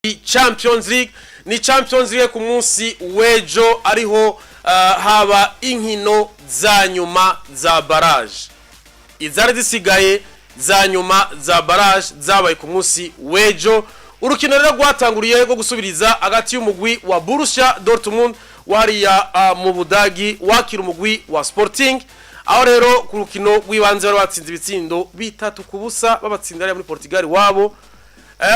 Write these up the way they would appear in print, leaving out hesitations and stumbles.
Champions League ni Champions League ku munsi Wejo ariho haba inkino za nyuma za barrage izari zisigaye za nyuma za barrage zabaye ku munsi Wejo urukino rero rwatanguriye rwo gusubiriza hagati y'umugwi wa Borussia Dortmund wariya mu Budagi wakira umugwi wa Sporting aho rero ku rukino rw'ibanze bari batsinze ibitsindo bitatu kubusa babatsindira muri Portugal wabo.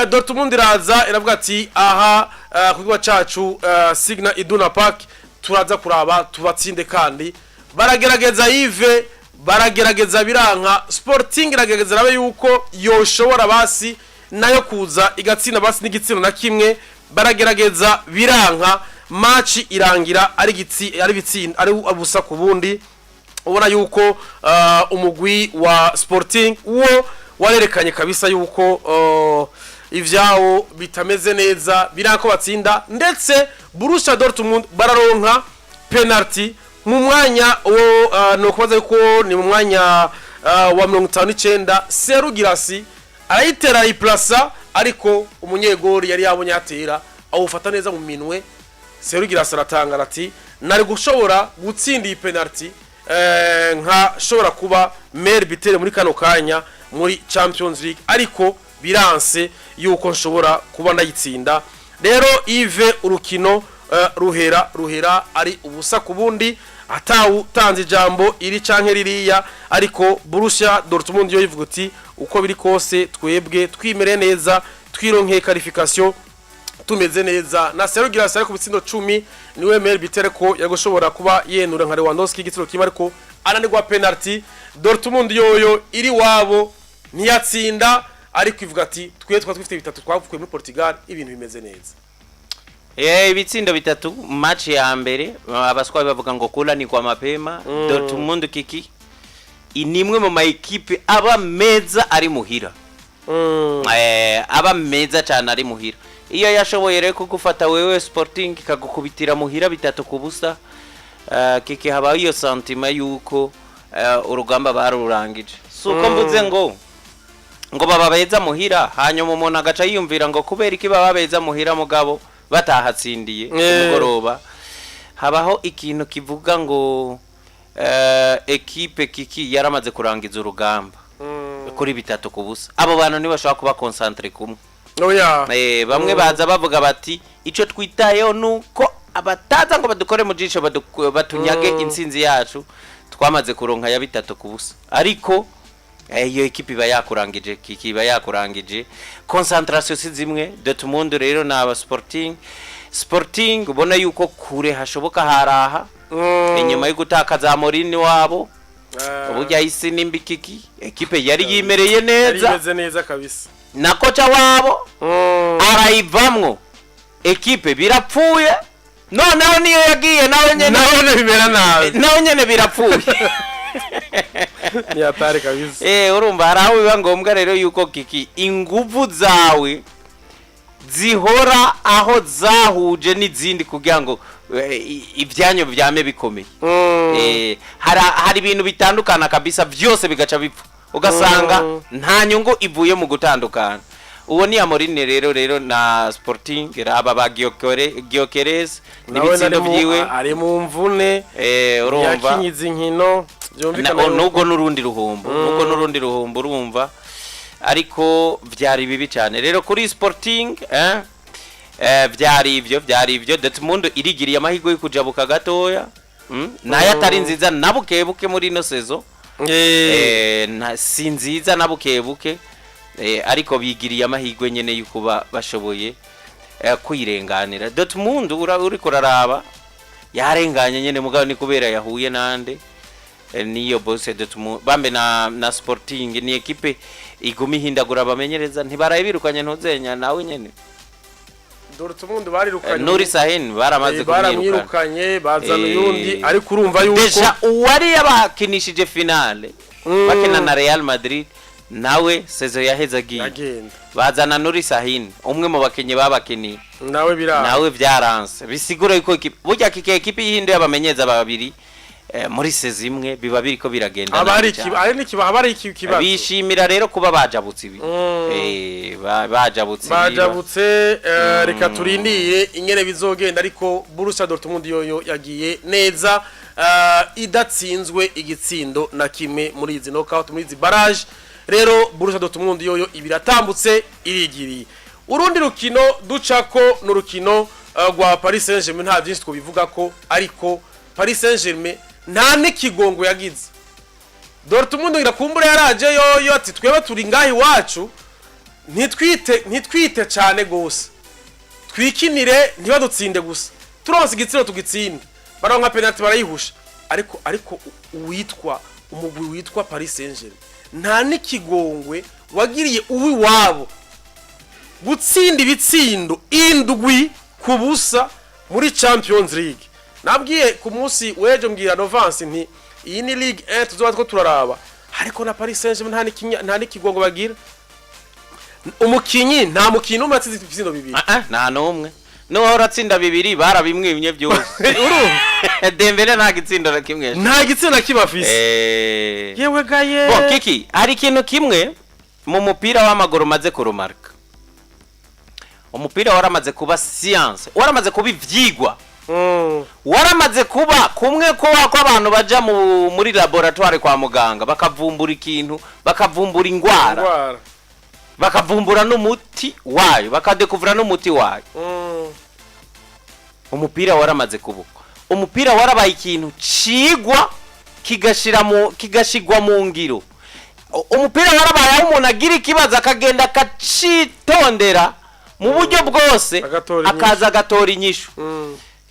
Dortmund iraza iravuga ati aha kugwa cacu Signa Iduna Park turaza kuraba tubatsinde kandi baragerageza Yves baragerageza biranka Sporting iragerageza rabe yuko yoshobora basi nayo kuza igatsinda basi n'igitsina na kimwe baragerageza biranka match irangira ari bitsinda ari abusa ku bundi ubona yuko umugwi wa Sporting uwo warerekanye kabisa yuko ivyawo bitameze neza birako batsinda ndetse Borussia Dortmund bararonka penalty mu mwanya no kubaza yuko ni mu mwanya wa 59 Serugirasi ayitera iplasa ariko umunyegori yari yabonye atera awufata neza mu minwe Serugirasi aratangara ati nari gushobora gutsinda iyi penalty nka shobora kuba maire bitere muri kano kanya muri Champions League ariko biranse yuko nshobora kuba ndayitsinda rero Yves urukino ruhera ari ubusa kubundi atawu tanze jambo iri canke ririya ariko Borussia Dortmund yo yivuga ati uko biri kose twebwe twimere neza twironke qualification tumeze neza na Serugirasi ari ku bitsindo 10 niwe maire bitere ko yagoshobora kuba yenura nka Lewandowski igitsiro kimwe ariko ananirwa penalty Dortmund yoyo iri wabo ntiyatsinda ariko ivuga ati twifite bitatu twavuye muri Portugal ibintu bimeze neza. Ibitsindo bitatu match ya mbere abaswa bavuga ngo kula ni kwa mapema Dortmund kiki inimwe mu ma equipe aba meza ari muhira aba meza cyane ari muhira iyo yashoboye rero kugufata wewe Sporting kagukubitira muhira bitatu kubusa kiki haba iyo sentima yuko urugamba barurangije suko mvuze ngo baba beza muhira hanyuma umuntu agaca yiyumvira ngo kubera iki baba beza muhira mugabo batahatsindiye umugoroba habaho ikintu kivuga ngo equipe kiki yaramaze kurangiza urugamba kuri bitatu kubusa abo bantu ni bashaka kuba concentre kumwe bamwe baza bavuga bati ico twitayeho nuko abataza ngo badukore mu jisho batunyage insinzi yacu twamaze kuronka ya bitatu kubusa ariko iyo equipe bayakurangije kiki bayakurangije concentration zimwe Dortmund rero na Sporting ubona yuko kure hashoboka haraha inyuma yo gutakaza Morini wabo uburyo isi nimbi kiki equipe yari yimereye neza imeze neza kabisa na kocha wabo arayivamwo equipe birapfuye noneho niyo yagiye nawe nyene bibera nabi nawe nyene birapfuye ni atari kabisa urumva haraho biba ngombwa rero yuko kiki inguvu zawe zihora aho zahuje n'izindi kugira ngo ivyanyo byame bikomeye hari ibintu bitandukana kabisa byose bigaca bipfa ugasanga nta nyungu ivuye mu gutandukana uwo ni Amorini rero na Sporting raba ba Gyokeres n'ibitsindo byiwe ari mu mvune urumva yakinyiza inkino nuko nurundi ruhombo urumva ariko vyari bibi cyane rero kuri Sporting vyari ivyo Dortmund irigiriye amahirwe yo kujabuka gatoya nayo atari nziza nabukebuke muri no sezo si nziza nabukebuke ariko bigiriye amahirwe nyene yuko bashoboye kwirenganira Dortmund uri kuraraba yarenganye nyene mugabo ni kubera yahuye nande niyo Borussia Dortmund bambe na Sporting ni equipe igumi hindagura bamenyereza ntibaraye birukanye ntuzenya nawe nyene Dortmund barirukanye Nuri Sahin baramaze kumwirukanye bazana yundi ariko urumva yuko deja uwari yabakinishije finale bakina na Real Madrid nawe sezo yahezagiye bazana Nuri Sahin umwe mu bakenye babakini nawe byaranse bisigura yuko burya kike equipe yihinduye abamenyeza babiri muri sezimwe biba biriko biragenda abari ikibazo bishimira rero kuba bajabutse ibi bajabutse reka turindiye ingene bizogenda ariko Borussia Dortmund yoyo yagiye neza idatsinzwe igitsindo na kimwe muri izi knockout muri izi barrage rero Borussia Dortmund yoyo ibiratambutse irigiriye urundi rukino ducako n'urukino rwa Paris Saint-Germain nta byinshi twobivuga ko ariko Paris Saint-Germain nta nikigongo yagize Dortmund irakumbura yaraje yoyo ati twebe turi ngahi wacu ntitwite cyane gose twikinire ntibadutsinde gusa turonse igitsiro tugitsinde baronka penalty barayihusha ariko uwitwa umugwi witwa Paris Saint-Germain nta nikigongwe wagiriye uwi wabo gutsinda ibitsindo indwi kubusa muri Champions League nabwiye ku munsi wejo mbwira Novance nti iyi ni Ligue 1 tuzoba two turaraba ariko na Paris Saint-Germain nta nikigongo bagira umukinyi nta mukinyi umwe atsinze ibitsindo bibiri nta numwe no uratsinda bibiri barabimwimye byose Dembele nta gitsindo na kimwe nta gitsindo kibafise yewe gaye bo kiki hari ikintu kimwe mu mupira w'amaguru maze kurumarka umupira waramaze kuba science waramaze kuba ivyigwa waramaze kuba kumwe ko abantu baja muri laboratoire kwa muganga bakavumbura ikintu bakavumbura ingwara bakavumbura n'umuti wayo bakadekuvura n'umuti wayo umupira waramaze kubuka umupira warabaye ikintu cigwa kigashigwa mu ngiro umupira warabaye aho umuntu agira ikibazo akagenda akacitondera mu buryo bwose akaza agatora inyishu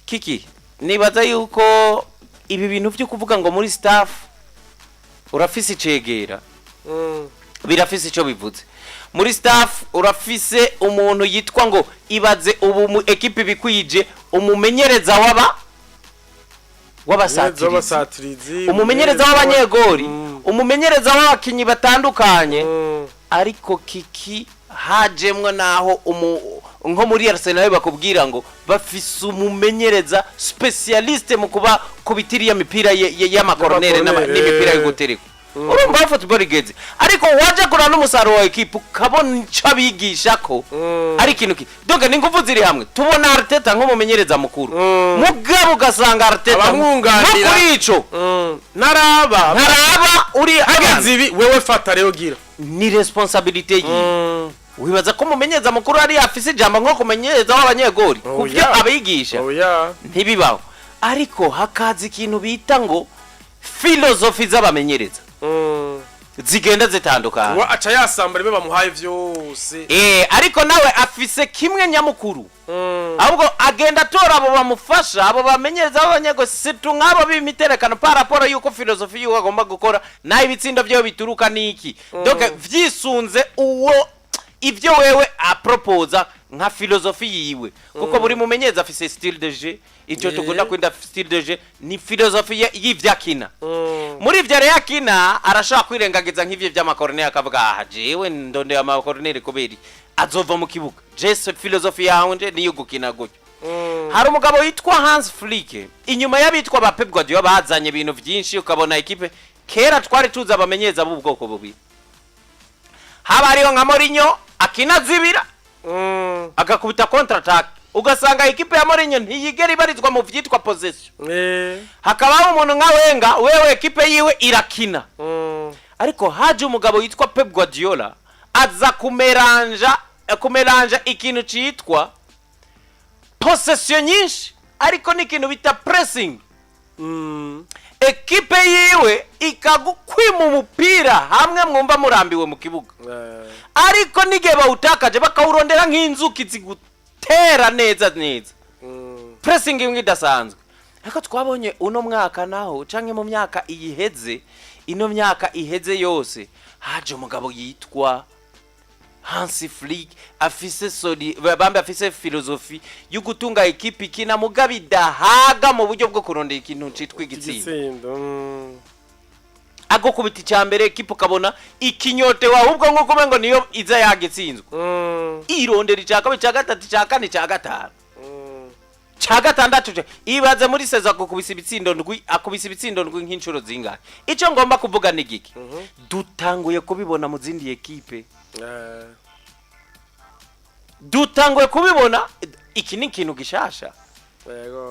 kiki nibaza yuko ibi bintu byo kuvuga ngo muri staff urafise icegera birafise ico bivuze muri staff urafise umuntu yitwa ngo ibaze ubu equipe bikwije umumenyereza w'abasatirizi umumenyereza w'abanyegori umumenyereza w'abakinyi batandukanye ariko kiki hajemwe naho nko muri Arsenal bakubwira ngo bafise umumenyereza specialiste mu kuba kubitiriya mipira y'amakornere n'imipira yo gutereka urumva football igeze ariko waje kurana n'umusaruro wa equipe ukabona ico bigisha ko ari ikintu ki donc ni nguvu ziri hamwe tubona Arteta nk'umumenyereza mukuru mugabo ugasanga Arteta abamwunganira kuri ico naraba uri hageze ibi wewe fata rero gira ni responsabilité yi wibaza ko umumenyereza mukuru ari afise ijambo nko kumenyereza w'abanyegori kuvyo abigisha ntibibaho ariko hakaza ikintu bita ngo philosophy z'abamenyereza zigenda zitandukana wa acha yasambara be bamuhaye vyose ariko nawe afise kimwe nyamukuru ahubwo agenda tora abo bamufasha abo bamenyereza abanyego situ nk'abo bimiterekano par rapport yuko philosophy yuko agomba gukora nayo ibitsindo byo bituruka niki donc vyisunze uwo ivyo wewe aproposa nka philosophy yiwe kuko buri mumenyereza afise style de jeu ico tugunda kwenda style de jeu ni philosophy y'ivyakina muri ivyo rero yakina arashaka kwirengagiza nk'ivyo vy'amakornere akavuga jewe ndonde amakornere kuberi azova mu kibuga jese philosophy yawe nje niyo gukina gutyo hari umugabo witwa Hans Flick inyuma y'abitwa ba Pep Guardiola bazanye ibintu vyinshi ukabona equipe kera twari tuza abamenyereza b'ubwoko bubiri haba ariho nka Mourinho akina zibira agakubita counter attack ugasanga equipe ya Mourinho ntiyigera ibarizwa mu vyitwa possession hakabaho umuntu nka Wenga wewe equipe yiwe irakina ariko haje umugabo yitwa Pep Guardiola aza kumeranja ikintu citwa possession nyinshi ariko n'ikintu bita pressing equipe yiwe ikagukwima umupira hamwe mwumva murambiwe mu kibuga ariko nige bawutakaje bakawurondera nk'inzuki zigutera neza pressing imwe idasanzwe ariko twabonye uno mwaka naho canke mu myaka iheze ino myaka iheze yose haje umugabo yitwa Hans Flick afise philosophy yo gutunga equipe ikina mugabi dahaga mu buryo bwo kurondera ikintu citwa igitsindo agokubita cyambere equipe ukabona ikinyote wa ubwo nko kumengo niyo iza yagitsinzwe irondera icaka cya gatatu cya kane cya gatanu ca gatandatu ibaze muri sezo akubise ibitsindo ndwi nk'inshuro zingahe. Ico ngomba kuvuga ni giki dutanguye kubibona mu zindi ekipe, dutanguye kubibona. Iki ni ikintu gishasha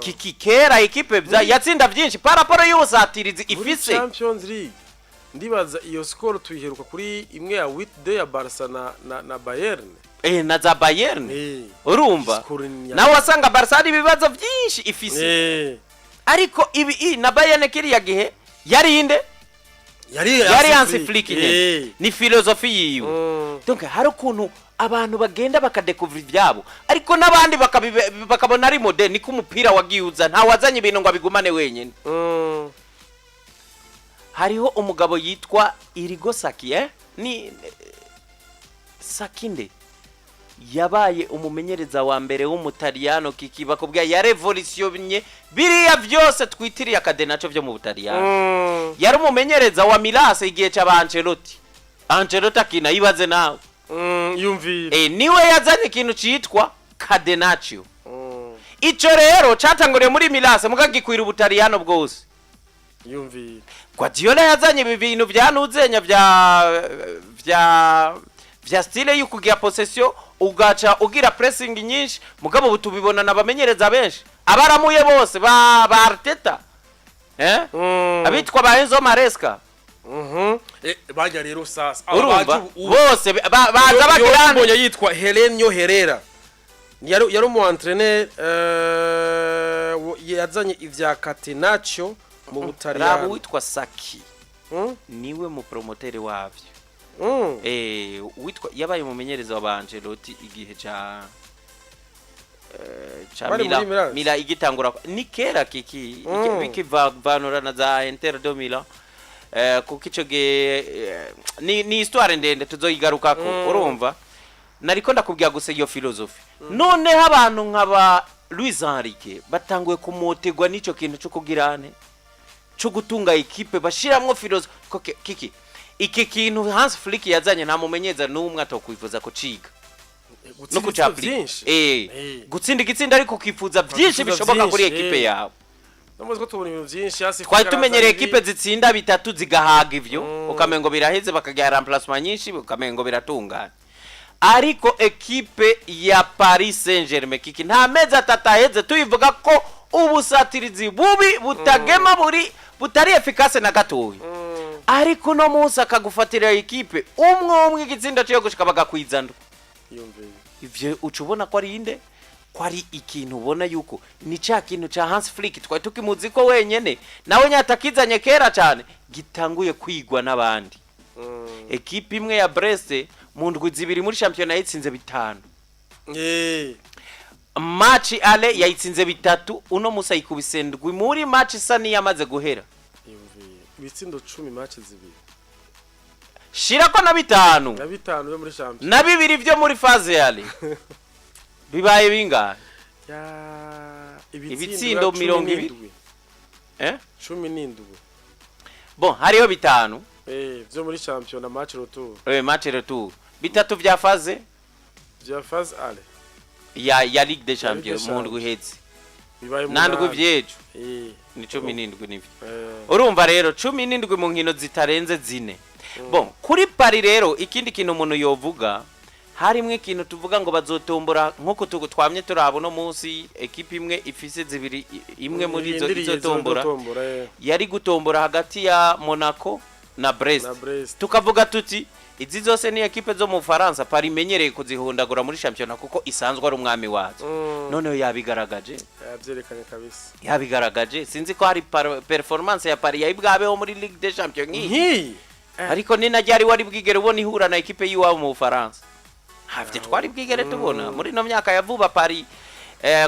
kikera ekipe yatsinda byinshi paraporo y'ubusatirizi ifise Champions League. Ndibaza iyo score tuyiheruka kuri imwe ya Weekday ya Barca na Bayern. Na za Bayern. Urumva nawe wasanga Barca ari ibibazo byinshi ifise. Ariko ibi na Bayern kiriya gihe yari inde yari Hansi Flick ni philosophy yiwe. Donc hari ukuntu abantu bagenda bakadekuvura ibyabo ariko nabandi bakabona ari modern ni kumupira wagiyuza nta wazanye ibintu ngo abigumane wenyene. Hariho umugabo yitwa Irigo Saki ni Sakinde yabaye umumenyereza wa mbere w'umutaliyano bakubwira ya revolutionye biriya byose twitiriye akadenacho byo mu Butaliyano. Yari umumenyereza wa Milase igihe cya Ancelotti akina ibaze nawe. Yumvira niwe yazanye ikintu cyitwa cadenaccio. Ico rero catanguriye muri Milase mugagikwira Ubutaliyano bwose. Yumvira Guardiola yazanye ibi bintu byanuzenya vya style y'ukugira possession ugaca ugira pressing nyinshi mugabo butubibona nabamenyereza benshi abaramuye bose ba Arteta abitwa ba Enzo Maresca. Bajya rero sasa bose baza bagirana yitwa Helenio Herrera yari umu entraîneur yazanye ivya catenaccio mu Butaliyano. Rabo witwa Saki niwe mu promoter wavyo. Witwa yabaye umumenyereza wa Ancelotti igihe ca Mila igitangura ni kera kiki bikivanura na za Inter de Milan. Kuko ico ni histoire ndende tuzoyigaruka ko urumva nariko ndakubwiye gusa iyo philosophy. None abantu nkaba Luis Enrique batanguye kumotegwa nico kintu cyo kugirane cyo gutunga equipe bashiramwo philosophy kiki iki kintu Hans Flick yazanye nta mumenyeza n'umwe atokwifuza ko ciga no kucapli gutsinda igitsinda ariko kifuza byinshi bishoboka kuri equipe yawe. Namuzko tubona ibintu byinshi hasi twari tumenyereye equipe zitsinda bitatu zigahaga ivyo ukamengo biraheze bakagira remplacement nyinshi ukamengo biratungana. Ariko equipe ya Paris Saint-Germain kiki nta meza atataheze tuyivuga ko ubusatirizi bubi butagema butari efficace na gatoyi. Ariko no musa akagufatira equipe umwe igitsinda cyo gushika bagakwizando. Ivyo ucubona ko ari inde ko ari ikintu ubona yuko ni ca kintu ca Hans Flick twari tukimuzi ko wenyene nawe nyatakizanye kera cyane gitanguye kwigwa nabandi. Equipe imwe ya Brest mu ndwi zibiri muri championnat yatsinze 5. Match ale yatsinze 3 uno musa yikubise ndwi muri match sani yamaze guhera. Ibitsindo 10 match zibiri. Shirako na 5. Na 5 yo muri championnat. Na 2 byo muri phase yale. Bibaye bingahe? Ibitsindo 20. 17. Bon, hariyo 5. Byo muri championnat match retour. Match retour. 3 vya phase? Vya phase ale. Ya Ligue des Champions mu ndwi heze. Bibaye mu nandwi vyejo. Ni 17 nivyo. Urumva rero 17 mu nkino zitarenze 4. Bon, kuri Paris rero ikindi kintu umuntu yovuga harimwe ikintu tuvuga ngo bazotombora nkuko twamye turabo no munsi equipe imwe ifise zibiri imwe muri izo izotombora yari gutombora hagati ya Monaco na Brest. Tukavuga tuti izi zose ni equipe zo mu France Paris menyereye kuzihundagura muri championnat kuko isanzwe ari umwami wazo. None yabigaragaje yabyerekanye kabisa yabigaragaje sinzi ko hari performance ya Paris yibwabeho muri Ligue des Champions nki ariko ni najyari wari bwigere ubona ihura na equipe yiwabo mu France. Havye twari bwigere tubona muri no myaka ya vuba Paris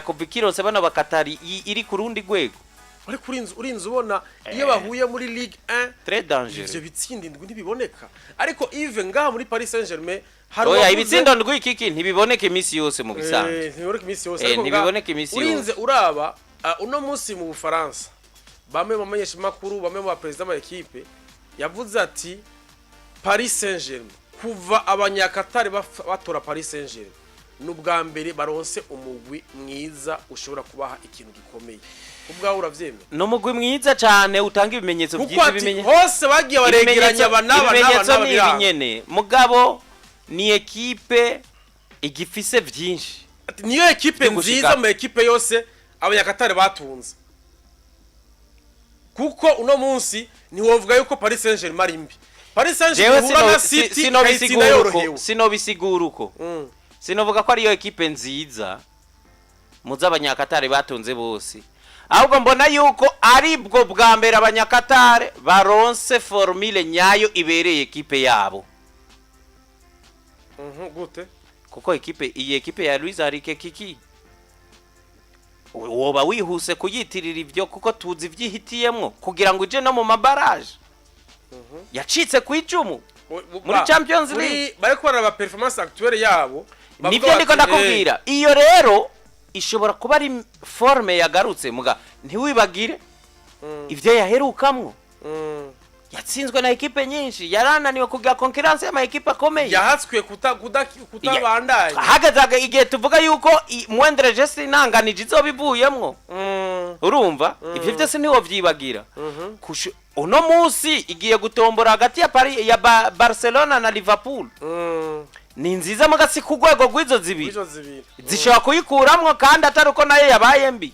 kubikirose bana bakatari iri kurundi gwego ari urinze ubona iyo bahuye muri Ligue 1 très dangereux. Ivyo bitsinda indwi ntibiboneka ariko even ngaha muri Paris Saint-Germain oya ibitsindo ndwi kiki ntibiboneke imisi yose mu bisanzwe ntibiboneke imisi yose ariko ntibiboneke imisi yose urinze uraba uno munsi mu Bufaransa bamwe bamenyesha makuru bamwe mu president ba equipe yavuze ati Paris Saint-Germain kuva abanyakatari batora Paris Saint-Germain n'ubwa mbere baronse umugwi mwiza ushobora kubaha ikintu gikomeye ubwawe uravyemera no mugwi mwiza cyane utanga ibimenyetso byiza bimenye hose bagiye baregeranya ibimenyetso n'ibinyene mugabo ni ekipe igifise byinshi niyo ekipe nziza mu ekipe yose abanyakatare batunze kuko uno munsi ntiwovuga yuko Paris Saint-Germain ari mbi Paris Saint-Germain hura na City sinobisigura uko sinovuga ko ari yo ekipe nziza muza abanyakatare batunze bose ahubwo mbona yuko ari bwo bwa mbere abanyakatare baronse formule nyayo ibereye ekipe yabo gute kuko iyi ekipe ya Luis Enrique kiki woba wihuse kuyitirira ibyo kuko tuzi vyihitiyemwo kugira ngo ije no mu mabaraje yacitse ku icumu muri Champions League bariko baraba performance actuelle yabo nivyo ndiko ndakubwira iyo rero ishobora kuba ari forme yagarutse muga ntiwibagire ivyo yaherukamwo yatsinzwe na ekipe nyinshi yarananiwe kugira concurrence y'ama ekipe akomeye yahatswe kutabandanya hagazaga igihe tuvuga yuko mwendere geste nanganije izobivuyemwo urumva ivyo byose niho vyibagira uno munsi igiye gutombora hagati ya Paris ya Barcelona na Liverpool ni nziza mugasi ku rwego rw'izo zibiri zishobora kuyikuramwo kandi atari uko nayo yabaye mbi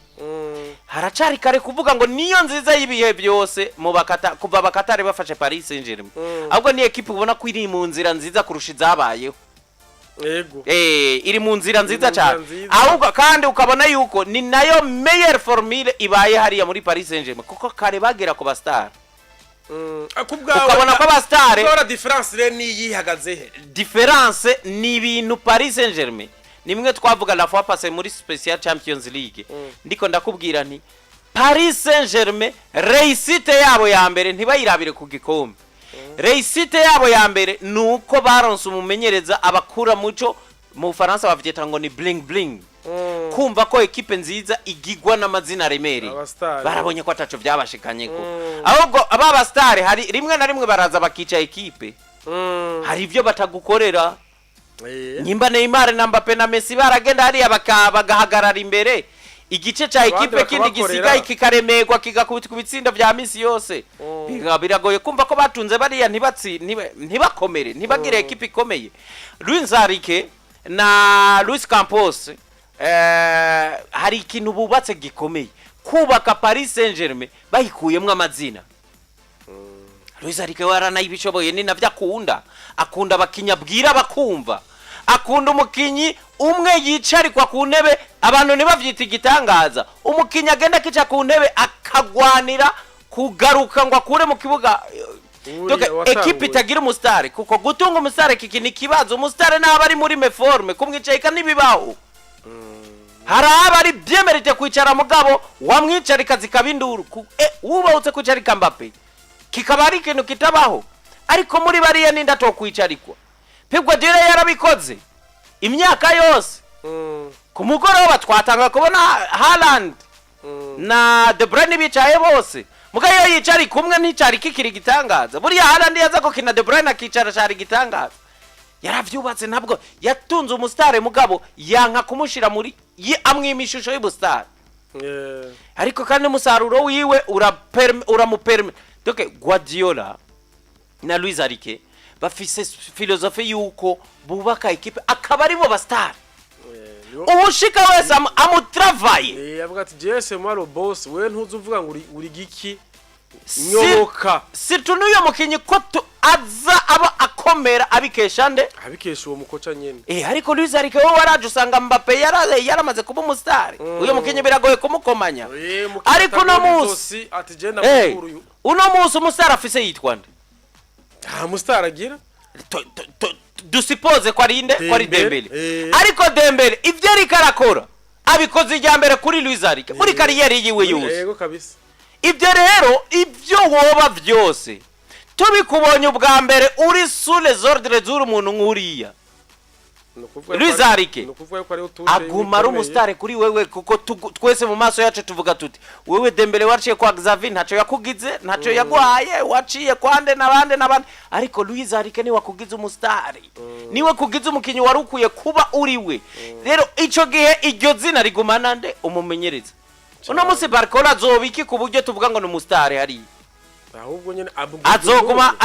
haracari kare kuvuga ngo niyo nziza y'ibihe byose mu kuva bakatare bafashe Paris Saint-Germain ahubwo ni equipe ubona ko iri mu nzira nziza kurusha izabayeho yego iri mu nzira nziza cyane ahubwo kandi ukabona yuko ni nayo meilleure formule ibaye hariya muri Paris Saint-Germain kuko kare bagera ku bastar ukabona ko abastare ukora difference re ni yihagaze he difference ni ibintu Paris Saint-Germain nimwe twavuga la fois passée muri special Champions League ndiko ndakubwira nti Paris Saint-Germain réussite yabo ya mbere ntibayirabire ku gikombe réussite yabo ya mbere nuko baronse umumenyereza abakura muco mu Faransa bavyita ngo ni bling bling kumva ko ekipe nziza igigwa n'amazina remeri barabonye ko ataco byabashikanye ko ahubwo aba star hari rimwe na rimwe baraza bakica ekipe hari ivyo batagukorera nyimba Neymar na Mbappe na Messi baragenda hariya bagahagarara imbere igice ca ekipe kindi gisigaye kikaremerwa kigakubita kubitsinda vya misi yose biragoye kumva ko batunze bariya ntibakomere ntibagire ekipe ikomeye Luis Enrique na Luis Campos hari ikintu bubatse gikomeye kubaka Paris Saint-Germain bayikuyemwe amazina Luis Enrique warana ibishoboye ni navyo akunda abakinyabwira bakumva akunda umukinyi umwe yicarikwa ku ntebe abantu nibavyita igitangaza umukinyi agenda kica ku ntebe akagwanira kugaruka ngo akure mu kibuga ekipe itagira umustare kuko gutunga umustare kiki ni kibazo umustare naba ari muri meforme kumwicayika nibibaho haraba ari byemerite kwicara mugabo wamwicarika zikabinduru ubawutse kwicarika Mbappe kikaba ari ikintu kitabaho ariko muri bariya ninda to kwicarikwa pigwa dire yarabikoze imyaka yose ku mugoroba twatanga kubona Haaland na De Bruyne bicaye bose mugayo yicari kumwe n'icari kikiri gitangaza buriya Haaland yaza ko kina De Bruyne akicara cari gitangaza yaravyubatse ntabwo yatunze umustare mugabo yanka kumushira muri amwimishusho y'ubustare ariko kandi umusaruro wiwe uramuperme donc Guardiola na Luis Enrique bafise filosofi yuko bubaka ekipe akaba ari bo bastar ubushika wese amutravaye yavuga ati jese mwaro boss we ntuzuvuga ngo uri giki nyoboka situnuyo mukinyi ko aza aba akomera abikesha uwo mukoca nyene ariko Luis Enrique wo waraje usanga Mbappe yaramaze kuba umustar uyo mukinyi biragoye kumukomanya ariko no musi ati jenda mukuru uno musi umustar afise yitwa nde mustar agira dusipoze ko ari Dembele ariko Dembele ivyo ari karakora abikoze ijyambere kuri Luis Enrique muri kariyeri yiwe yose yego kabisa ibyo rero ibyo woba byose tubikubonye ubwa mbere uri sous les ordres z'umuntu nkuriya Luis Enrique aguma ari umusitari kuri wewe kuko twese mu maso yacu tuvuga tuti wewe Dembele waciye kwa Xavi ntacyo yakugize ntacyo yagwaye waciye kwande nabande ariko Luis Enrique ni wakugize umusitari niwe kugize umukinyi wari ukuye kuba uriwe rero ico gihe iryo zina rigumana nde umumenyereza uno musi Barcola azobiki ku buryo tuvuga ngo ni umusitari hari ahubwo nyene azoguma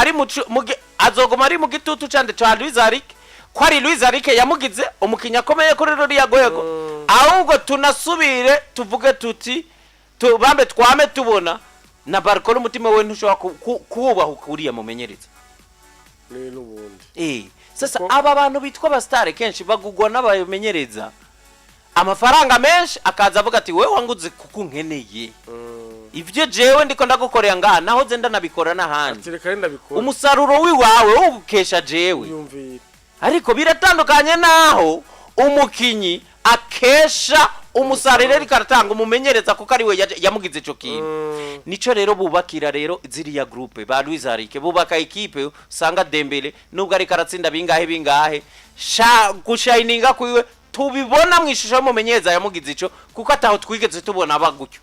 ari mu gitutu cande ca Luis Enrique kwari Luis Enrique yamugize umukinya akomeye kuri ruriya gwego ahubwo tunasubire tuvuge tuti tubambe twame tubona na Barcola umutima we ntushobora kubaho kuriya mumenyereza n'ubundi sasa aba bantu bitwa abastare kenshi bagugwa n'abamenyereza amafaranga menshi akaza avuga ati wewe wanguze kuko nkeneye ivyo jewe ndiko ndagukorera ngaha naho zenda nabikora n'ahandi umusaruro wiwawe ubukesha jewe ariko biratandukanye naho umukinyi akesha umusaruro rikaratanga umumenyereza kuko ari we yamugize ico kintu nico rero bubakira rero ziriya groupe ba Luis Enrique bubaka equipe usanga Dembele nubwo ari karatsinda bingahe gushininga kwiwe tubibona mu ishusho y'umumenyereza yamugize ico kuko ataho twigeze tubona abagutyo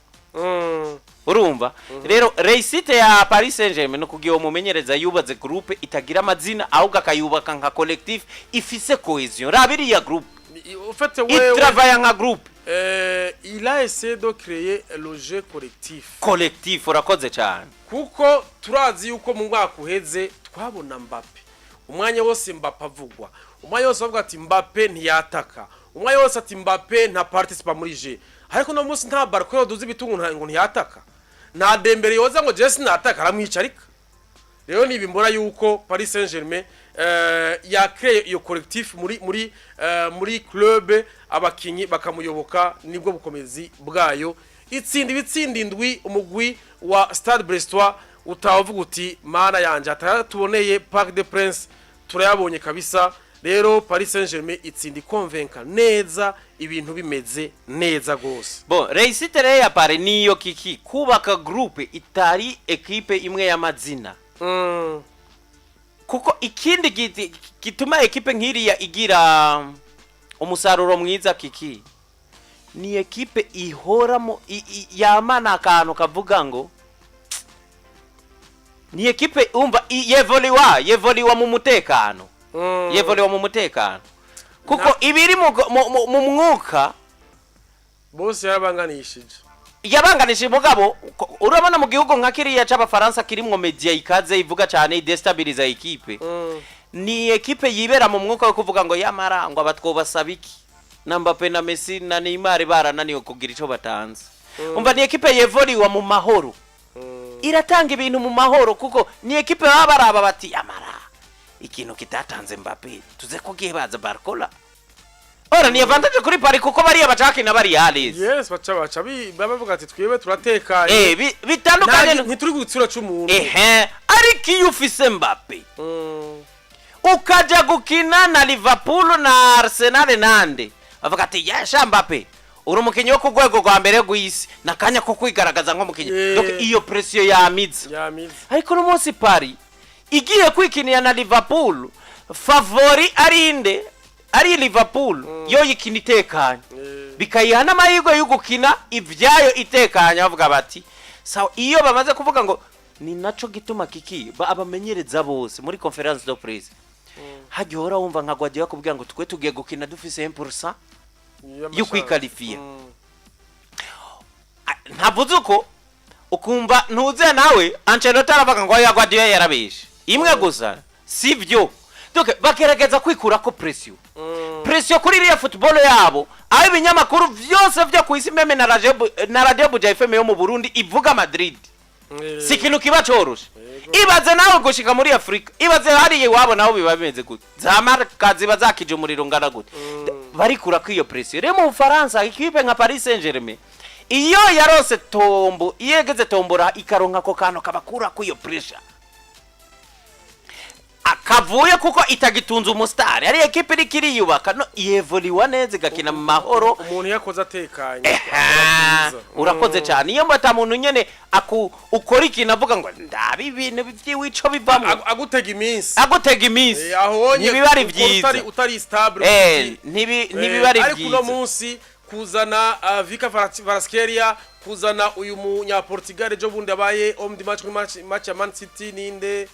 urumva rero réussite ya Paris Saint-Germain no kugiye umumenyereza yubaze groupe itagira amazina ahubwo akayubaka nka collectif ifise cohesion rabiri ya groupe en fait il travaille en groupe il a essayé de créer le jeu collectif urakoze cyane kuko turazi yuko mu mwaka uheze twabona Mbappe umwanya wose Mbappe avugwa umwanya wose bavuga ati Mbappe ntiyataka umwanya wose ati Mbappe nta participa muri jeu ariko no munsi nta Barcola duzi bitungu ngo ntiyataka nta Dembele yoza ngo Jesse nataka aramwicarika rero nibi mbona yuko Paris Saint-Germain ya créé iyo collectif muri club abakinyi bakamuyoboka nibwo bukomezi bwayo ibitsindi indwi umugwi wa Stade Brestois utavuga uti mana yanje atatuboneye Parc des Princes turayabonye kabisa rero Paris Saint-Germain itsindi convaincre neza ibintu bimeze neza gose bon réussite rero ya Paris niyo kiki kubaka groupe itari equipe imwe y'amazina kuko ikindi gituma equipe nkiriya igira umusaruro mwiza kiki ni equipe ihoramo yamana akantu kavuga ngo ni equipe umva yevoliwa mu mutekano yevoliwa mu mutekano kuko ibiri mu mwuka bose yabanganishije mugabo urabona mu gihugu nka kiriya c'abafaransa kirimwo media ikaze ivuga cyane idestabiliza equipe ni equipe yibera mu mwuka wo kuvuga ngo yamarangwa batwobasabiki na Mbappe na Messi na Neymar barananiwe kugira ico batanze umva ni equipe yevoliwa mu mahoro iratanga ibintu mu mahoro kuko ni equipe babaraba bati yamara ikintu kitatanze Mbappe tuze kugiye baza Barcola ora ni advantage kuri Paris kuko bari abacaki na bari Alice yes baca bavuga ati twibe turatekanye bitandukanye ntituri gutsura c'umuntu ariko iyo ufise Mbappe ukaja gukina na Liverpool na Arsenal nande bavuga ati yasha Mbappe uri umukinyi wo ku rwego rwa mbere gw'isi nakanya ko kwigaragaza nko mukinyi donc iyo pression yamiza ariko no munsi Paris igiye kwikinira na Liverpool favori ari Liverpool yo yikina itekanye bikayihana amahirwe yo gukina ivyayo itekanye bavuga bati sawa iyo bamaze kuvuga ngo ni naco gituma kiki abamenyereza bose muri conference de presse hagihora wumva nka Guardiola kubwira ngo twe tugiye gukina dufise 1% yo kwikalifia ntavuze uko ukumva ntuze nawe Ancelotti aravuga ngo ya Guardiola yarabeshe imwe gusa sivyo donc bagerageza kwikura ko pression kuri iriya football yabo aho ibinyamakuru vyose vyo kwisi meme na radio Buja FM yo mu Burundi ivuga Madrid si kintu kiba coroshe ibaze nawe gushika muri Afrika ibaze hariye wabo naho biba bimeze gute zamarka ziba zakije umuriro ngana gute barikura ko iyo pression rero mu Faransa ikipe nka Paris Saint-Germain iyo yarose tombo iyegeze tombora ikaronka ko kano kabakura ko iyo pressure akavuye kuko itagitunze umustar ari equipe iri kiriyubaka no yevoliwa neza gakina mu mahoro umuntu yakoze atekanye urakoze cyane iyo mbata muntu nyene ukora ikintu avuga ngo ndabi ibintu by'iwico bivamo agutega iminsi ntibibari byiza utari stable ntibibari byiza ariko no munsi kuzana Vika Varaskelia kuzana uyu munya Portugal ejo bundi abaye homme de match ya Man City ninde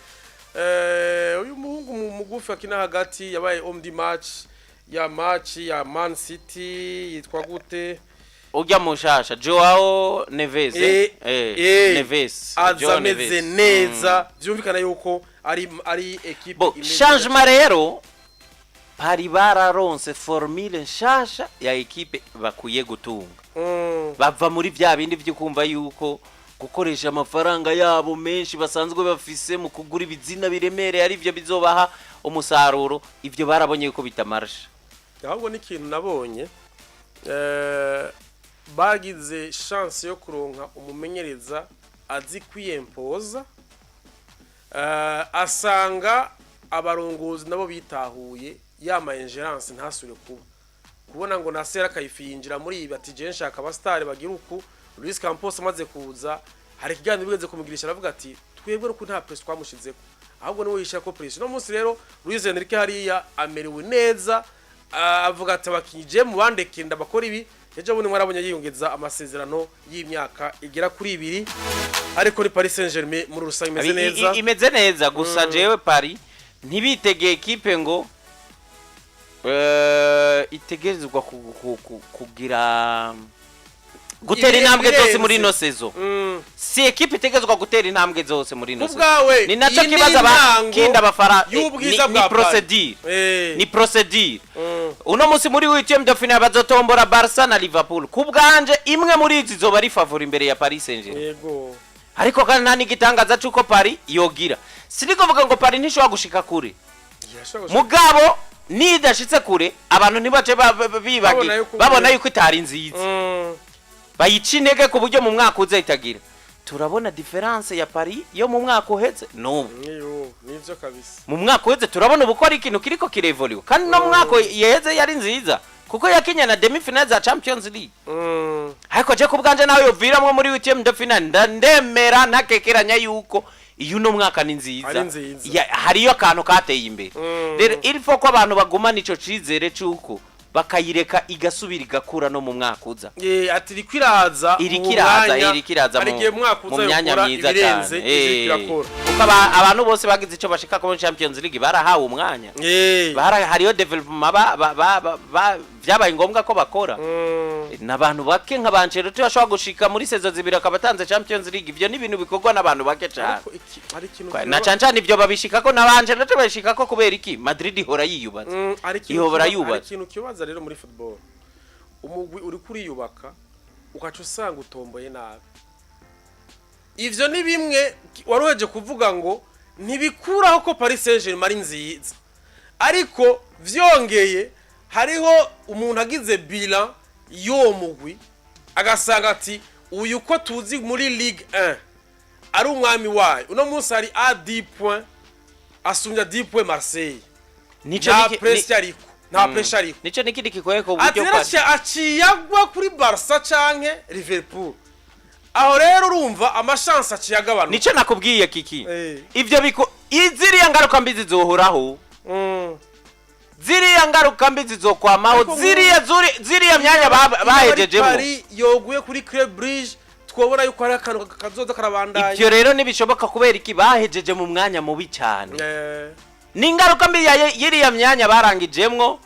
uyu muhungu mugufi akina hagati yabaye homme de match ya Man City yitwa gute ujya mushasha Joao Neves Neves azameze neza byumvikana yuko ari equipe changement rero Pari bararonse formule nshasha ya equipe bakuye gutunga bava muri bya bindi byo kumva yuko gukoresha amafaranga yabo menshi basanzwe bafise mu kugura ibizina biremere ari byo bizobaha umusaruro ivyo barabonye yuko bitamarsha ahubwo ni ikintu nabonye bagize chance yo kuronka umumenyereza azi kwiyempoza asanga abarongozi nabo bitahuye yama ingerence ntasure kubona ngo nasera kayifiyinjira muri ibi ati je nshaka abastare bagira uku Luis Campos amaze kuza hari kiganiro bigeze kumugirisha aravuga ati twebwe uko nta press twamushizeko ahubwo niwe yishaka ko press no munsi rero Luis Enrique hariya amerewe neza avuga ati bakije mu bandekenda bakora ibi ejo bundi mwarabonye yiyongeza amasezerano y'imyaka igera kuri 2 ariko ni Paris Saint-Germain muri rusange imeze neza gusa jewe Paris ntibitegeye equipe ngo itegerezwa kugira gutera intambwe zose muri no sezo si equipe itegerezwa gutera intambwe zose muri no sezo ni naco kibaza bakinda bafara ni procedure uno musi muri weekend de finale bazotombora Barca na Liverpool kubganje imwe muri izi zoba ari favori imbere ya Paris Saint-Germain yego ariko kandi nani gitangaza cuko Paris yogira siniko vuga ngo Paris ntishobora gushika kure mugabo nidashitse kure abantu ntibace bibagi babona yuko itari nziza bayicinege ku buryo mu mwaka uzahitagira turabona difference ya Paris yo mu mwaka uheze no nivyo kabisa mu mwaka uheze turabona ubukora ikintu kiriko kirevoliwa kandi no mwaka yeheze yari nziza kuko yakinya na demi finale za Champions League ariko je kubganje nawe yoviramwe muri weekend de finale ndemera nakekeranya yuko iyo no mwaka ni nziza hariyo akantu kateye imbere rero ilfo ko abantu bagumana ico cizere cuko bakayireka igasubira igakura no mu mwaka uza ati irikiraza mu myanya myiza cyane kuko abantu bose bagize ico bashika ko Champions League barahawe umwanya hariyo development byabaye ngombwa ko bakora n'abantu bake nka Ancelotti bashobora gushika muri sezo zibiri akabatanze Champions League ivyo ni ibintu bikorwa n'abantu bake cyane na cancane ivyo babishika ko na Ancelotti bashika ko kubera iki Madrid ihora yiyubatse ari ikintu kibaza rero muri football umugwi uri kuri yubaka ukaca usanga utomboye nabi ivyo ni bimwe waroheje kuvuga ngo ntibikuraho ko Paris Saint-Germain ari nziza ariko vyongeye hariho umuntu agize bilan yo mugwi agasanga ati uyu ko tuzi muri Ligue 1 ari umwami wayo uno munsi ari a 10 points asumya 10 points Marseille nico nta pressure ariko nico nikindi kikoye ko buryo kwa aciyagwa kuri Barca canke Liverpool aho rero urumva amashance aciyagabanura nico nakubwiye kiki ivyo biko iziriya ngaruka mbizi zohoraho ziriya ngaruka mbizi zokwamaho ziriya myanya bahejejemo Paris yoguye kuri Club Brugge twobora yuko ari akantu kazoza karabandanya ivyo rero nibishoboka kubera iki bahejeje mu mwanya mubi cyane ningaruka mbi yiriya myanya barangijemwo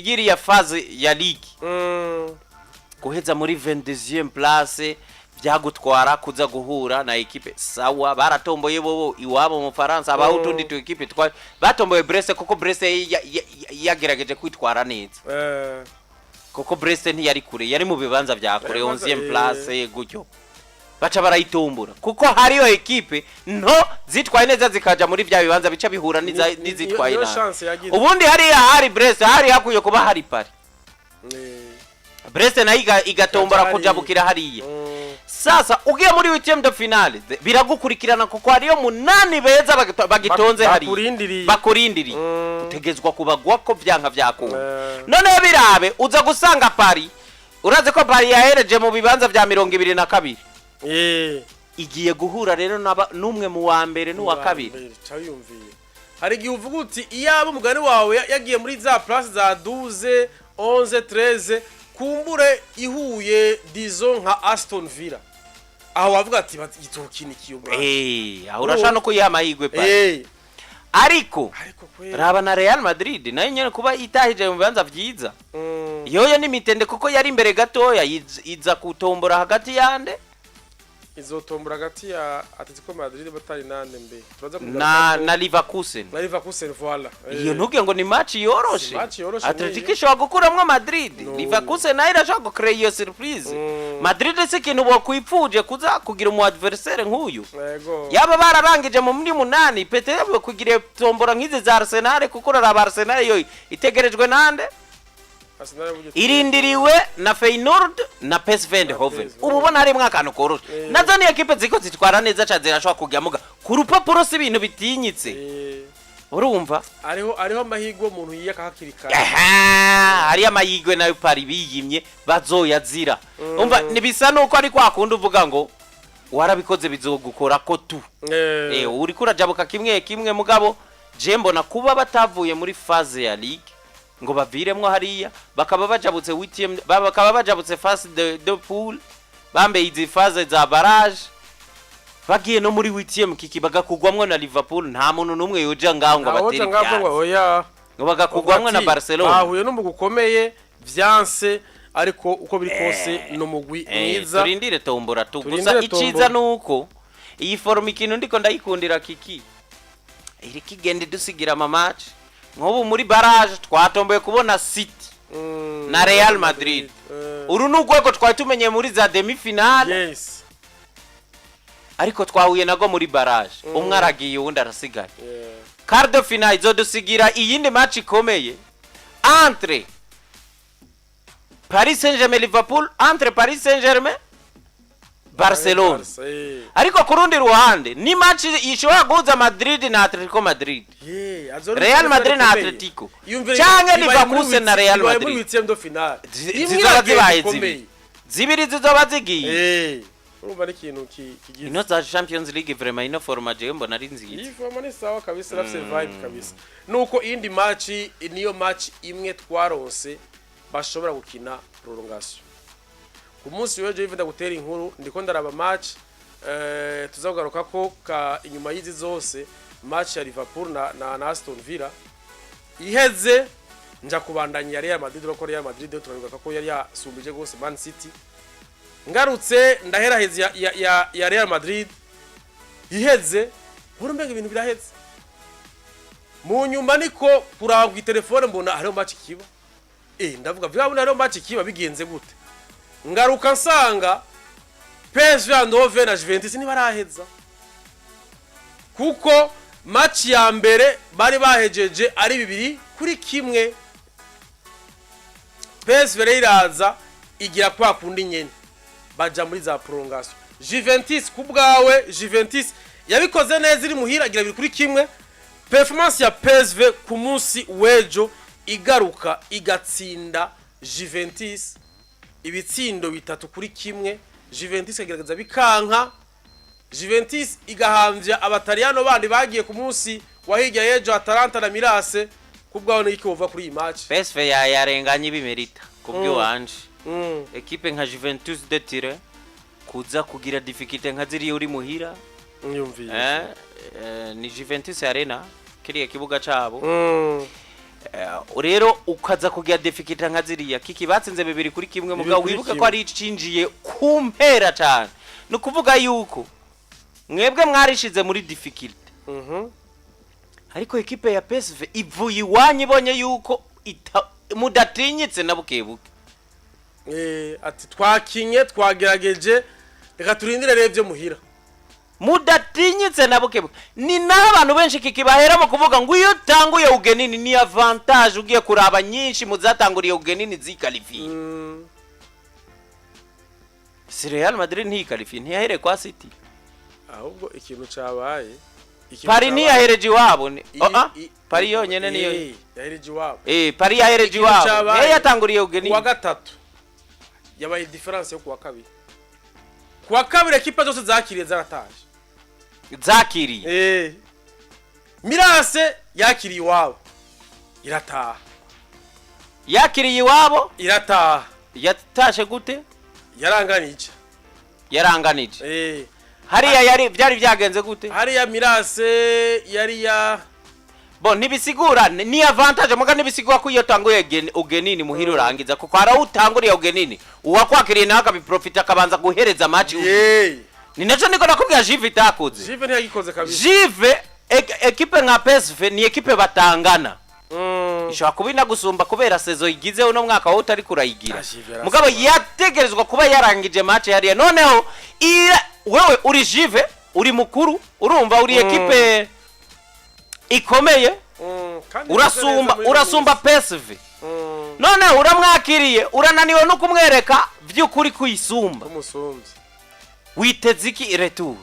yiriya phase ya ligue guheza muri 22e place byagutwara kuza guhura na equipe sawa baratomboye bobo iwabo mu Faransa abaho tundi tu equipe batomboye Brest kuko Brest yagerageje kwitwara neza kuko Brest ntiyari kure yari mu bibanza bya kure 11e place gutyo baca barayitumbura kuko hariyo equipe nto zitwaye neza zikaja muri bya bibanza bica bihura n'izitwaye na ubundi hari Brest hari hakuye kuba hari Paris Brest nayo igatombora kujabukira hariya. Sasa ugiye muri huitième de finale biragukurikirana kuko hariyo 8 beza bagitonze hariya bakurindiriye utegezwa kubagwa ko vyanka vyakunda. None birabe uza gusanga Paris uraze ko Paris yahereje mu bibanza vya 22 igiye guhura rero numwe mu wa mbere n'uwa kabiri. Hari gihe uvuga uti iyaba umugani wawe yagiye muri za place za 12 11 13 kumbure ihuye dizo nka Aston Villa aho wavuga ati itokinikiye ubwa aho urashana ko yamahigwe pa ariko raba na Real Madrid nayo nyene kuba itahije mu bibanza vyiza yoyo ni mitende kuko yari imbere gatoya iza kutombora hagati yande izotombora hagati ya Atletico Madrid batari nande mbe na Leverkusen voilà iyo ntuge ngo ni match yoroshe Atletico ishobora gukuramwe Madrid Leverkusen nayo irashaka create iyo surprise Madrid se kintu bo kwipfuje kuza kugira umu adversaire nk'uyu yaba bararangije mu muri 8 petero kugira tombora nk'ize za Arsenal kuko raba Arsenal yo itegerejwe nande irindiriwe na Feyenoord na PSV Eindhoven ubona hari mwakano koroshe nazo ni equipe ziko zitwara neza cha zirashobora kujyamuga ku rupapuro si ibintu bitinyitse urumva ariho amahigwe umuntu yiyaka hakirikana ari amahigwe nayo Paris biyimye bazoyazira umva nibisa nuko ari kwakunda uvuga ngo warabikoze bizogukora ko tu uri kurajabuka kimwe mugabo je mbona kuba batavuye muri phase ya ligue ngo baviremwo hariya bakaba bajabutse huitième bakaba bajabutse phase de poule bambe izi phase za barrage bagiye no muri huitième kiki bagakugwamwo na Liverpool nta muntu numwe yoja ngaho ngo bateri ngo bagakugwamwo na Barcelona bahuye no mugukomeye vyanse ariko uko biri kose no mugwi mwiza turindire tombora tugusa iciza nuko iyi form ikintu ndiko ndayikundira kiki iri kigende dusigira ama match nk'ubu muri barrage twatomboye kubona City na Real Madrid uru n'ugwego twari tumenye muri za demi finale ariko twahuye nago muri barrage umwe aragiye uwundi arasigaye quart de finale izodusigira iyindi match ikomeye entre Paris Saint-Germain Liverpool entre Paris Saint-Germain Barcelona ariko kurundi ruhande ni match ishobora guhuza Madrid na Atletico Madrid Real Madrid na Atletico cyangwa Leverkusen na Real Madrid zibiri zizoba zigiye urumva n'ikintu kigiye ino za Champions League vraiment ino forma je mbona ari nziza iyi forma ni sawa kabisa rafse vibe kabisa nuko indi match niyo match imwe twaronse bashobora gukina prolongation ku munsi wejo ivenda gutera inkuru ndiko ndaraba match tuzagugaruka ko inyuma y'izi zose match ya Liverpool na Aston Villa iheze nja kubandanya Real Madrid bako Real Madrid turabivuga ko yari yasumbije gose Man City ngarutse ndahera hezi ya Real Madrid iheze urumbenga ibintu biraheze mu nyuma niko kurangwa telefone mbona hariho match kiba ndavuga vyabona hariho match kiba bigenze gute ngaruka nsanga PSV Eindhoven na Juventus ni baraheza kuko match ya mbere bari bahejeje ari 2-1 PSV iraza igira kwa kundi nyene baja muri za prolongation Juventus kubwawe Juventus yabikoze neza iri muhira agira 2-1 performance ya PSV ku munsi wejo igaruka igatsinda Juventus ibitsindo 3-1 Juventus agerageza bikanka Juventus igahamvya abataliyano bandi bagiye ku munsi wahirya yejo Atalanta na Milase kubwaho n'iki uva kuri iyi match PSV yarenganye bimerita kubyo wanje equipe nka Juventus de Turin kuza kugira difficulté nka ziri uri muhira nyumviye ni Juventus Arena kiriya kibuga cabo rero ukaza kugira difficulté nka ziriya kiki batsinze 2-1 mugabo wibuka ko ari icinjiye kumpera cyane no kuvuga yuko mwebwe mwarishize muri difficulté ariko equipe ya PSV ivuye iwanyu ibonye yuko mudatinyitse na bukebuke ati twakinye twagerageje reka turindire revyo muhira mudatinyitse na bukebuke ni naho abantu benshi kikibahera mu kuvuga ngo iyo tanguye ugenini ni avantage ugiye kuraba nyinshi muzatanguriye ugenini zikalifiye si Real Madrid ntikarifi ntiyahere kwa City ahubwo ikintu cabaye Paris ntiyahereje iwabo Paris yonyene niyo yahereje iwabo Paris yahereje iwabo yatanguriye ugeni kuwa gatatu yabaye difference yo kuwa kabiri kuwa kabiri ekipa zose zakiriye zarataje zakiriye Mirase yakiriye iwabo irataha yakiriye iwabo irataha yatashe gute yaranganije hariya yari byari byagenze gute hariya Mirase yari ya bon nibisigura ni avantage muga nibisigura ko iyo tanguye ugenini muhira urangiza kuko arawutanguriye ugenini uwakwakiriye nawe akabiprofita akabanza guhereza match ni naco niko nakubwira Jive itakoze Jive ntiyagikoze kabisa Jive ekipe nka PSV ni ekipe batangana ishobora kubina gusumba kubera sezo igize uno mwaka wo utari kurayigira mugabo yategerezwa kuba yarangije match hariya noneho wewe uri Jive uri mukuru urumva uri ekipe ikomeye urasumba PSV none uramwakiriye urananiwe no kumwereka by'ukuri kuyisumba witeziki retour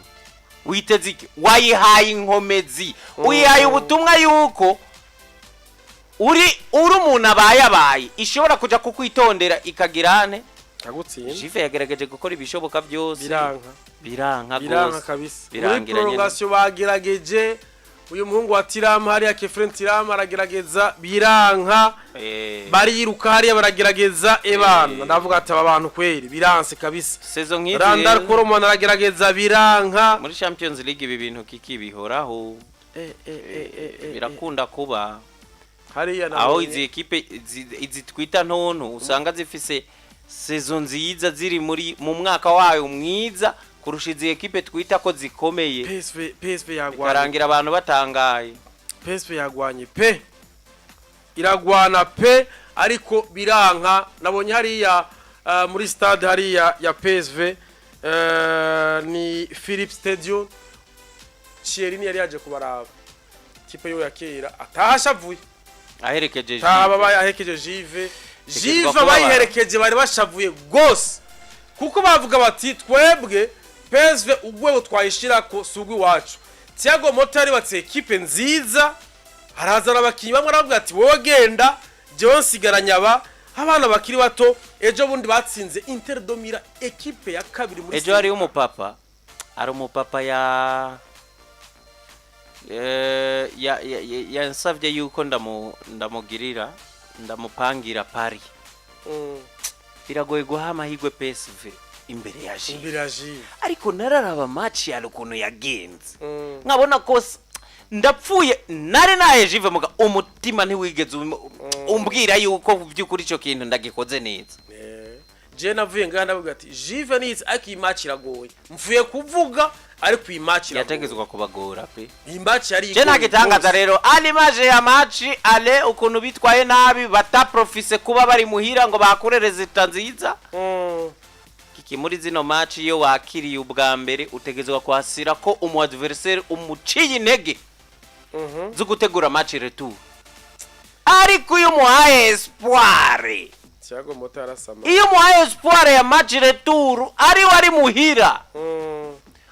witeziki wayihaye inkomezi uyihaye ubutumwa yuko uri umuntu abaye ishobora kuja kukwitondera ikagirane agutsinda Jive yagerageje gukora ibishoboka byose biranka kabisa muri prolongation bagerageje uyu muhungu wa Tiram hariya Kefren Tiram aragerageza biranka bariruka hariya baragerageza ebana ndavuga ati aba bantu kweri biranse kabisa saison nk'iyi Randar Koromana aragerageza biranka muri Champions League ibi bintu kiki bihoraho birakunda kuba hariya aho izi equipe izitwita ntonto usanga zifise saison nziza ziri mu mwaka wayo mwiza kurusha izi ekipe twita ko zikomeye PSV yagwanye karangira abantu batangaye PSV yagwanye iragwana ariko biranka nabonye hariya muri stade hariya ya PSV ni Philips Stadium Chierini yari yaje kubaraba kipe yo yakera atashavuye aherekeje Habaye aherekeje Jive bayiherekeje bari bashavuye gose kuko bavuga bati twebwe PSV ugwego twayishira ko sugwi wacu Thiago Motari batse ekipe nziza harazana abakinyi bamwe aravuga ati wowe genda John Sigaranyaba abana bakiri bato ejo bundi batsinze Inter Domira ekipe ya kabiri muri ejo ari umupapa ya nsavye yuko ndamugirira ndamupangira Paris biragoye guha amahirwe PSV imbere ya Jive ariko nararaba match ya rukuno yagenze nkabona ko ndapfuye nari naye Jive muga umutima ntiwigeze umbwira yuko byukuri cyo kintu ndagikoze neza je navuye nganda bavuga ati Jive nitse aki match iragoye mvuye kuvuga ariko iyi match yategezwa kubagora pe iyi match yari je nagitangaza rero animage ya match ale ukuntu bitwaye nabi bataprofise kuba bari muhira ngo bakorereze tanziza kiki muri zino match iyo wakiriye ubwa mbere utegezwa kwasira ko umu adversaire umuciye intege zo gutegura match retour ariko uyu muhaye espoir Thiago Motara sama iyo muhaye espoir ya match retour ari wari muhira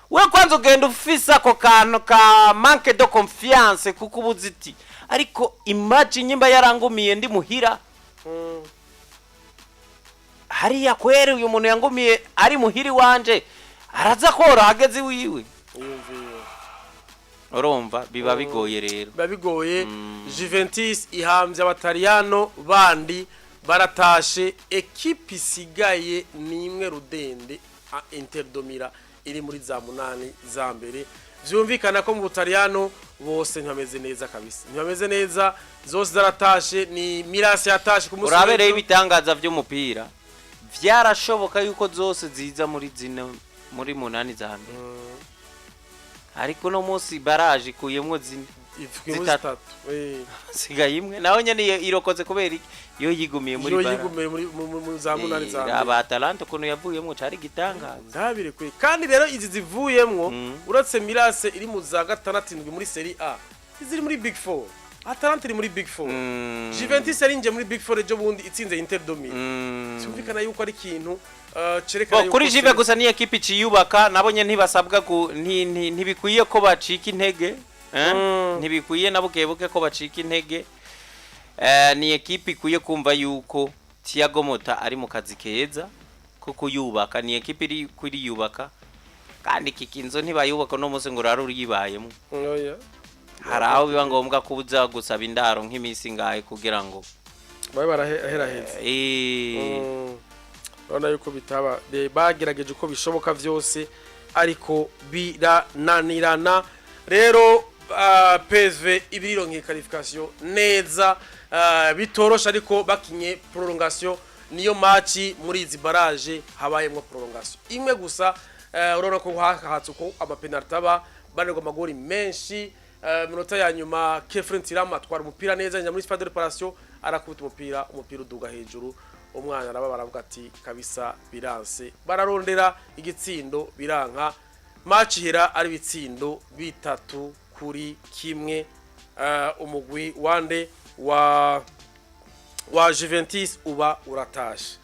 we kwanza ugenda ufisa ako kantu ka manque de confiance kuko ubuziti ariko imagine nyimba yarangumiye ndi muhira hariya kwere uyu muntu yangumiye ari muhiri wanje araza kora hageze wiwe urumva biba bigoye rero babigoye Juventus ihamvye abataliyano bandi baratashe ekipe isigaye nimwe rudende Inter Domira iri muri za munani za mbere vyumvikana ko mu Butaliyano bose ntibameze neza kabisa ntibameze neza zose zaratashe ni Mirase yatashe kumusi urabereye ibitangaza by'umupira vyarashoboka yuko zose ziza muri zino muri munani za mbere ariko no munsi baraje kuyemwo zitatu sigaye imwe naho nyene irokoze kubera iyo yigumiye muri za munani za mbere aba Atalanta kuno yavuyemwo cari gitangaza ndabire kwe kandi rero izi zivuyemwo uretse Mirase iri mu za gatandatu indwi muri Serie A iziri muri Big 4 Atalanta iri muri Big Four. Juventus yarinje muri Big Four ejo bundi itsinze Inter Domino. Simvikana yuko ari ikintu cerekana yuko kuri Juve gusa ni equipe ciyubaka nabonye ntibasabwa ntibikwiye ko bacika intege ntibikwiye nabukebuke ko bacika intege ni equipe ikwiye kumva yuko Thiago Motta ari mu kazi keza ko kuyubaka ni equipe iri kuri yubaka kandi kikinzo ntibayubaka no munsi ngo raro yibayemo oya haraho biba ngombwa kubuza gusaba indaro nk'imisi ngaye kugira ngo babe barahera urabona yuko bitaba bagerageje uko bishoboka byose ariko birananirana rero PSV ibirironke qualification neza bitorosha ariko bakinye prolongation niyo match muri izi barrage habayemo prolongation imwe gusa urabona ko hahatse ko amapenalty aba banirwa amagori menshi minota ya nyuma Kefren Tirama atwara umupira neza njya muri phase de réparation arakubita umupira uduga hejuru umwana araba baravuga ati kabisa biranse bararondera igitsindo biranka match hera ari bitsindo 3-1 umugwi wande wa Juventus uba uratashe